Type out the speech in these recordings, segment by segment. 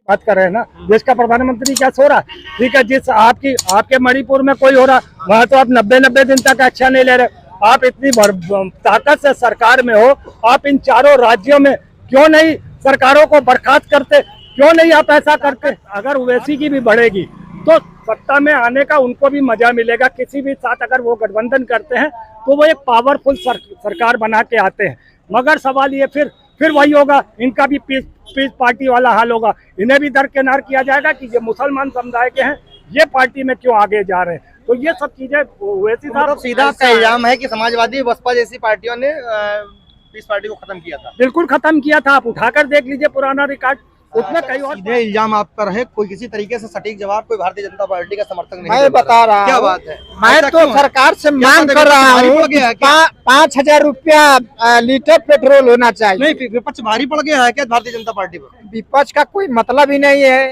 बात कर रहे हैं ना, देश का प्रधानमंत्री क्या सो रहा है? ठीक है, जिस आपके मणिपुर में कोई हो रहा, वहाँ तो आप 90 दिन तक एक्शन नहीं ले रहे। आप इतनी ताकत से सरकार में हो, आप इन चारों राज्यों में क्यों नहीं सरकारों को बर्खास्त करते? क्यों नहीं आप ऐसा करते? अगर ओवैसी की भी बढ़ेगी तो सत्ता में आने का उनको भी मजा मिलेगा। किसी भी साथ अगर वो गठबंधन करते हैं तो वो एक पावरफुल सरकार बना के आते हैं। मगर सवाल ये फिर वही होगा, इनका भी पीस पार्टी वाला हाल होगा। इन्हें भी दरकिनार किया जाएगा कि ये मुसलमान समुदाय के हैं, ये पार्टी में क्यों आगे जा रहे हैं। तो ये सब चीजें ओवैसी साहब, मतलब सीधा आपका इल्जाम है कि समाजवादी बसपा जैसी पार्टियों ने पीस पार्टी को खत्म किया था। बिल्कुल खत्म किया था। आप उठाकर देख लीजिए पुराना रिकॉर्ड, उसमें कई और सीधे इल्जाम आप पर है, कोई किसी तरीके से सटीक जवाब कोई भारतीय जनता पार्टी का समर्थक नहीं मैं बता रहा हूँ। क्या बात है? मैं तो सरकार से मांग कर रहा हूँ 5,000 रुपया लीटर पेट्रोल होना चाहिए। नहीं, विपक्ष भारी पड़ गया है क्या भारतीय जनता पार्टी पर? विपक्ष का कोई मतलब ही नहीं है।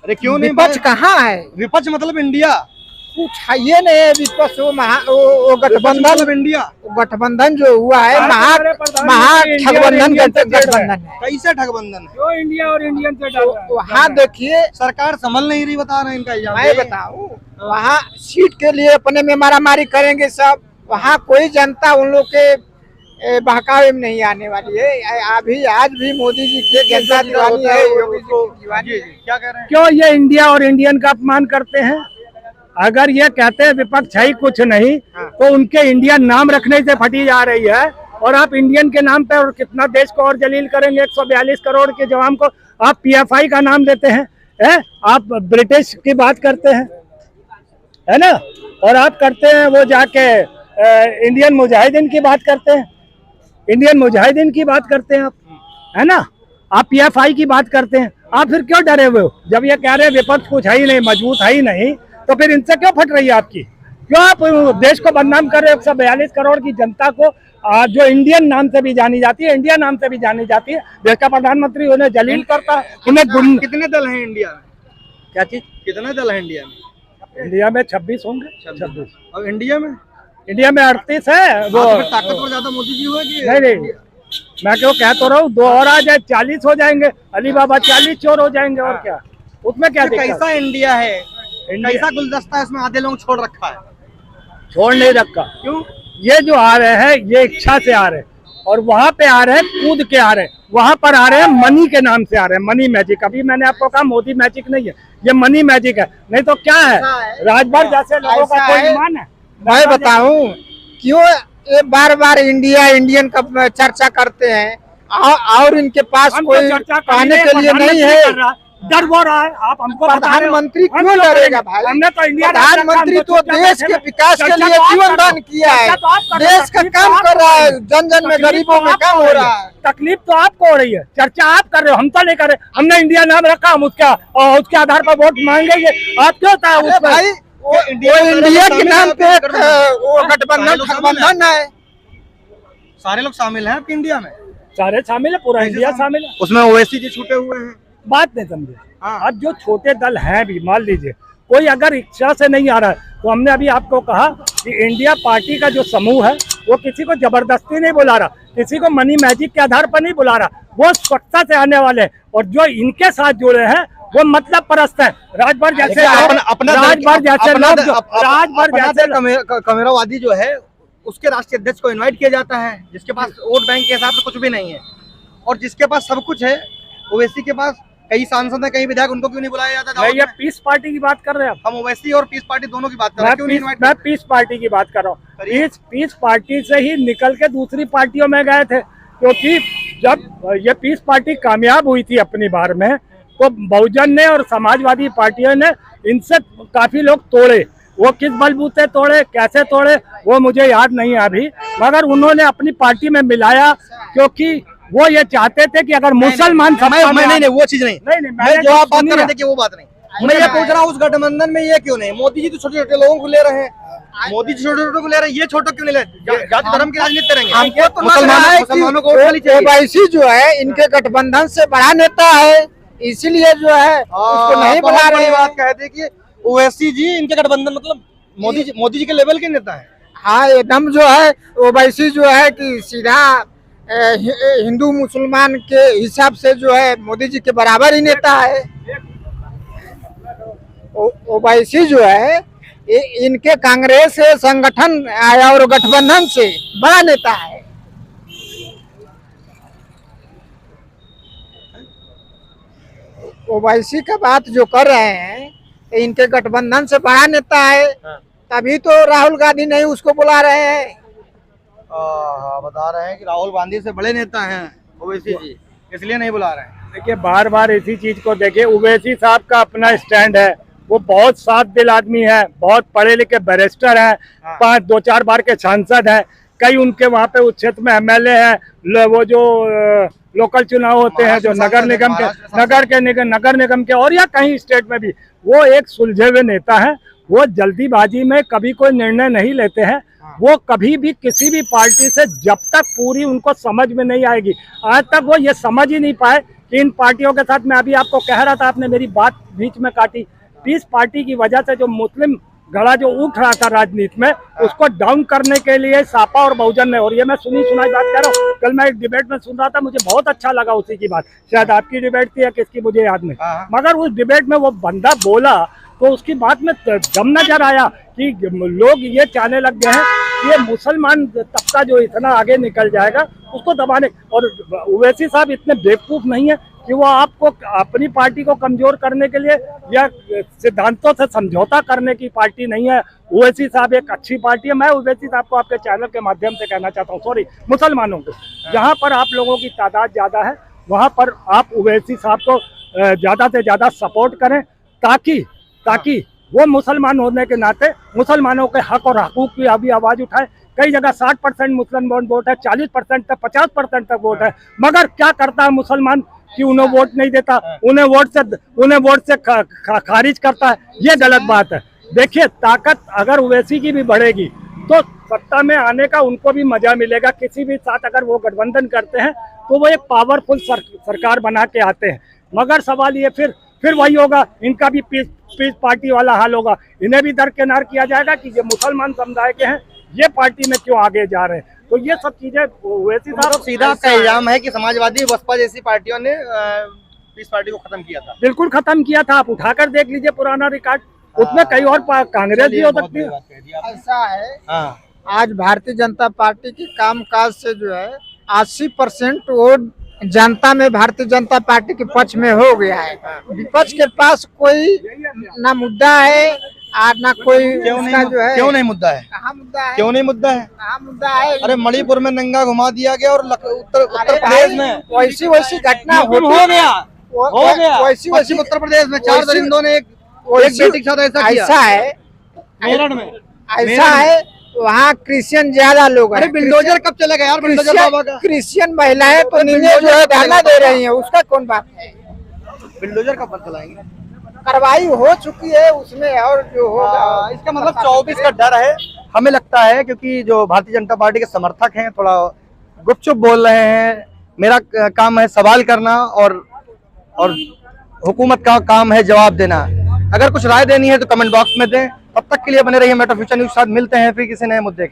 अरे क्यों नहीं? विपक्ष कहाँ है? विपक्ष मतलब इंडिया, कुछ है ये नहीं है। विपक्ष वो गठबंधन, मतलब इंडिया गठबंधन जो हुआ है महागठबंधन गठबंधन है। कैसे ठगबंधन है? जो इंडिया और इंडियन से डाल रहा है। वहाँ देखिए, सरकार संभल नहीं रही, बता रहे हैं इनका इल्जाम। मैं बताऊं, वहाँ सीट के लिए अपने में मारामारी करेंगे सब। वहाँ कोई जनता उन लोग के बहकावे में नहीं आने वाली है। अभी आज भी मोदी जी की जनता दीवानी है, योगी जी की दीवानी है। क्या कह रहे हैं? क्यों ये इंडिया और इंडियन का अपमान करते हैं? अगर ये कहते हैं विपक्ष है ही कुछ नहीं, तो उनके इंडियन नाम रखने से फटी जा रही है। और आप इंडियन के नाम पे और कितना देश को और जलील करेंगे। 142 करोड़ के जवान को आप पीएफआई का नाम देते हैं, आप ब्रिटिश की बात करते हैं, है ना? और आप करते हैं वो जाके इंडियन मुजाहिदीन की बात करते हैं, इंडियन मुजाहिदीन की बात करते हैं आप, है ना? आप पीएफआई की बात करते हैं। आप फिर क्यों डरे हुए हो? जब ये कह रहे हैं विपक्ष कुछ है ही नहीं, मजबूत है ही नहीं, तो फिर इनसे क्यों फट रही है आपकी? क्यों आप देश को बदनाम कर रहे हो? 142 करोड़ की जनता को जो इंडियन नाम से भी जानी जाती है, इंडिया नाम से भी जानी जाती है, देश का प्रधानमंत्री उन्हें जलील करता है। उन्हें कितने दल हैं इंडिया में? क्या चीज? कितने दल हैं इंडिया में? इंडिया में 26 होंगे। 26। और इंडिया में 38 है। वो ताकतवर ज्यादा मोदी जी हुए कि नहीं, मैं क्यों कह तो रहा हूँ, 2 और आ जाए 40 हो जाएंगे। अली बाबा 40 चोर हो जाएंगे, और क्या उसमें क्या दिक्कत? कैसा इंडिया है? कैसा गुलदस्ता है? इसमें आधे लोग छोड़ रखा है। छोड़ नहीं रखा। क्यों? ये जो आ रहे हैं ये इच्छा से आ रहे हैं, और वहाँ पे आ रहे हैं कूद के आ रहे हैं। वहाँ पर आ रहे हैं मनी के नाम से आ रहे हैं, मनी मैजिक। अभी मैंने आपको कहा मोदी मैजिक नहीं है, ये मनी मैजिक है। नहीं तो क्या है, राजभर जैसे लोगों का कोई ईमान है? मैं बताऊं क्यों ये बार बार इंडिया इंडियन का चर्चा करते हैं, और इनके पास कोई कहने के लिए नहीं है। डर वो रहा है। आप हमको प्रधानमंत्री क्यों डरेगा भाई? हमने तो इंडिया प्रधानमंत्री तो देश के विकास के लिए जीवन दान किया है, देश का काम कर रहा है, जन जन में गरीबों में काम हो रहा है। तकलीफ तो आपको हो रही है, चर्चा आप कर रहे हो, हम तो नहीं कर रहे। हमने इंडिया नाम रखा, हम उसके आधार पर वोट मांगेंगे। आप क्यों होता है भाई? वो इंडिया के नाम पे वो गठबंधन है। सारे लोग शामिल हैं आपके इंडिया में? सारे शामिल है, पूरा इंडिया शामिल है। उसमें ओवैसी जी छूटे हुए हैं। बात नहीं समझे। आज जो छोटे दल हैं भी, मान लीजिए कोई अगर इच्छा से नहीं आ रहा है, तो हमने अभी आपको कहा कि इंडिया पार्टी का जो समूह है वो किसी को जबरदस्ती नहीं बुला रहा, किसी को मनी मैजिक के आधार पर नहीं बुला रहा, वो स्वच्छता से आने वाले हैं। और जो इनके साथ जुड़े हैं वो मतलब परस्त है। राजभर जैसे कमेरावादी जो है उसके राष्ट्रीय अध्यक्ष को इनवाइट किया जाता है, जिसके पास वोट बैंक के हिसाब से कुछ भी नहीं है, और जिसके पास सब कुछ है, ओवैसी के पास कई सांसद हैं, कई विधायक, उनको क्यों नहीं बुलाया जाता? ये पीस पार्टी की बात कर रहे हैं हम ओवैसी और पीस पार्टी दोनों की बात कर रहे हैं। मैं पीस पार्टी की बात कर रहा हूँ। पीस पार्टी से ही निकल के दूसरी पार्टियों में गए थे, क्योंकि जब ये पीस पार्टी कामयाब हुई थी अपनी बार में, तो बहुजन ने और समाजवादी पार्टियों ने इनसे काफी लोग तोड़े। वो किस बलबूते तोड़े, कैसे तोड़े, वो मुझे याद नहीं है अभी, मगर उन्होंने अपनी पार्टी में मिलाया, क्योंकि वो ये चाहते थे कि अगर मुसलमान नहीं वो चीज नहीं, मैं जो आप बात कर रहे थे कि वो बात नहीं, मैं ये पूछ रहा हूँ उस गठबंधन में ये क्यों नहीं? मोदी जी तो छोटे छोटे लोगों को ले रहे हैं, मोदी जी छोटे छोटे को ले रहे हैं, ये छोटे क्यों नहीं ले? जाति धर्म की राजनीति करेंगे। हमको तो मुसलमानों को ओवैसी जो है इनके गठबंधन से बड़ा नेता है, इसीलिए जो है उसको नहीं बुला रहे। बात कहते कि ओवैसी जी इनके गठबंधन मतलब मोदी जी के लेवल के नेता है। हाँ, एकदम जो है ओवैसी जो है कि सीधा हिंदू मुसलमान के हिसाब से जो है मोदी जी के बराबर ही नेता है। ओवैसी जो है इनके कांग्रेस संगठन और गठबंधन से बड़ा नेता है। ओवैसी का बात जो कर रहे हैं इनके गठबंधन से बड़ा नेता है, तभी तो राहुल गांधी नहीं उसको बुला रहे हैं। बता रहे हैं कि राहुल गांधी से बड़े नेता हैं ओवैसी जी, इसलिए नहीं बुला रहे हैं। देखिए बार बार इसी चीज को देखिए, ओवैसी साहब का अपना स्टैंड है, वो बहुत साफ दिल आदमी है, बहुत पढ़े लिखे बैरिस्टर हैं, 2-4 बार के सांसद हैं, कई उनके वहाँ पे उस क्षेत्र में एमएलए हैं, वो जो लोकल चुनाव होते हैं जो नगर निगम के और या कहीं स्टेट में भी, वो एक सुलझे हुए नेता है। वो जल्दीबाजी में कभी कोई निर्णय नहीं लेते हैं। वो कभी भी किसी भी पार्टी से जब तक पूरी उनको समझ में नहीं आएगी, आज तक वो ये समझ ही नहीं पाए कि इन पार्टियों के साथ, मैं अभी आपको कह रहा था, आपने मेरी बात बीच में काटी, पीस पार्टी की वजह से जो मुस्लिम गड़ा जो उठ रहा था राजनीति में, उसको डाउन करने के लिए सापा और बहुजन ने, और ये मैं सुनी सुनाई बात कह रहा हूँ, कल मैं एक डिबेट में सुन रहा था, मुझे बहुत अच्छा लगा उसी की बात, शायद आपकी डिबेट थी या किसकी मुझे याद नहीं, मगर उस डिबेट में वो बंदा बोला तो उसकी बात में दम नजर आया कि लोग ये चाहने लग गए हैं कि ये मुसलमान तबका जो इतना आगे निकल जाएगा उसको दबाने, और ओवैसी साहब इतने बेवकूफ नहीं है कि वो आपको अपनी पार्टी को कमजोर करने के लिए या सिद्धांतों से समझौता करने की पार्टी नहीं है। ओवैसी साहब एक अच्छी पार्टी है। मैं ओवैसी साहब को आपके चैनल के माध्यम से कहना चाहता हूँ, सॉरी मुसलमानों को, जहाँ पर आप लोगों की तादाद ज्यादा है वहाँ पर आप ओवैसी साहब को ज्यादा से ज्यादा सपोर्ट करें, ताकि वो मुसलमान होने के नाते मुसलमानों के हक और हकूक की अभी आवाज उठाए। कई जगह 60% मुस्लिम वोट है, 40% तक 50% तक वोट है, मगर क्या करता है मुसलमान कि उन्हें वोट नहीं देता, उन्हें वोट से खारिज करता है। ये गलत बात है। देखिए ताकत अगर ओवैसी की भी बढ़ेगी तो सत्ता में आने का उनको भी मजा मिलेगा। किसी भी साथ अगर वो गठबंधन करते हैं तो वो एक पावरफुल सरकार बना के आते हैं, मगर सवाल ये फिर वही होगा, इनका भी पीस पार्टी वाला हाल होगा। इन्हें भी दरकिनार किया जाएगा कि ये मुसलमान समुदाय के हैं, ये पार्टी में क्यों आगे जा रहे हैं। तो ये सब चीजें वैसी सीधा आपका इल्जाम है कि समाजवादी बसपा जैसी पार्टियों ने पीस पार्टी को खत्म किया था। बिल्कुल खत्म किया था। आप उठाकर देख लीजिए पुराना रिकॉर्ड, उसमें कई और कांग्रेस भी हो सकती है। ऐसा है, आज भारतीय जनता पार्टी के कामकाज से जो है 80% वोट जनता में भारतीय जनता पार्टी के पक्ष में हो गया है। विपक्ष के पास कोई ना मुद्दा है और ना कोई उसका जो है। क्यों नहीं मुद्दा है? कहाँ मुद्दा है? क्यों नहीं मुद्दा है? कहाँ मुद्दा है? अरे मणिपुर में नंगा घुमा दिया गया और उत्तर प्रदेश में वैसी घटना हो गया। वैसी उत्तर प्रदेश में 4 दरिंदों ने एक बेटी के साथ ऐसा किया। ऐसा है मेरठ में, ऐसा है, वहाँ क्रिश्चियन ज्यादा लोग हैं। अरे बिल्डोजर कब चलेगा यार? बिल्डोजर बाबा का क्रिश्चियन महिलाएं तो नीचे जो है धरना दे रही हैं, उसका कौन बात है? बिल्डोजर कब चलाएंगे? कार्रवाई हो चुकी है उसमें, और जो होगा इसका मतलब 24 का डर है हमें लगता है, क्योंकि जो भारतीय जनता पार्टी के समर्थक हैं थोड़ा गुपचुप बोल रहे हैं। मेरा काम है सवाल करना और हुकूमत का काम है जवाब देना। अगर कुछ राय देनी है तो कमेंट बॉक्स में दें। तब तक के लिए बने रहिए मेट्रो फ्यूचर न्यूज़ के साथ। मिलते हैं फिर किसी नए मुद्दे के।